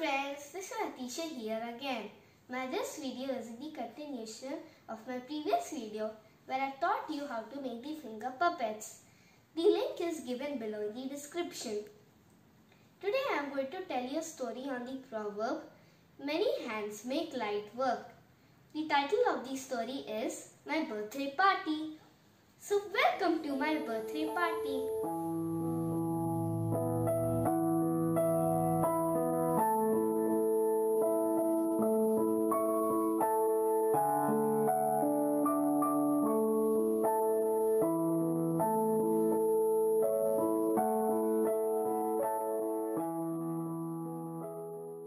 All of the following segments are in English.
friends, this is Atisha here again. This video is the continuation of my previous video where I taught you how to make the finger puppets. The link is given below in the description. Today I am going to tell you a story on the proverb, "Many hands make light work." The title of the story is My Birthday Party. So welcome to my birthday party.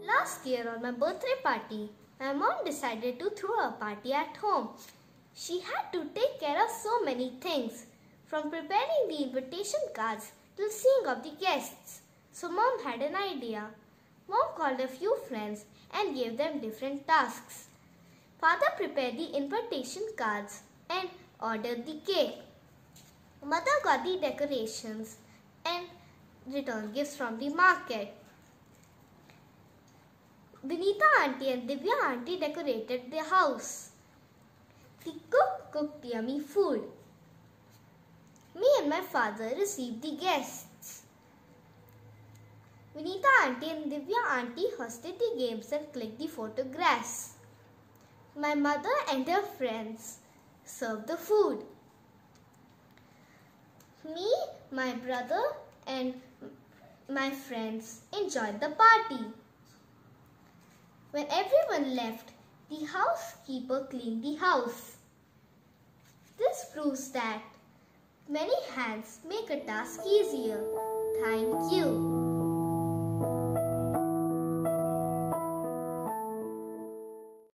Last year on my birthday party, my mom decided to throw a party at home. She had to take care of so many things, from preparing the invitation cards to seeing of the guests. So mom had an idea. Mom called a few friends and gave them different tasks. Father prepared the invitation cards and ordered the cake. Mother got the decorations and returned gifts from the market. Vinita auntie and Divya auntie decorated the house. The cook cooked yummy food. Me and my father received the guests. Vinita auntie and Divya auntie hosted the games and clicked the photographs. My mother and her friends served the food. Me, my brother and my friends enjoyed the party. When everyone left, the housekeeper cleaned the house. This proves that many hands make a task easier. Thank you.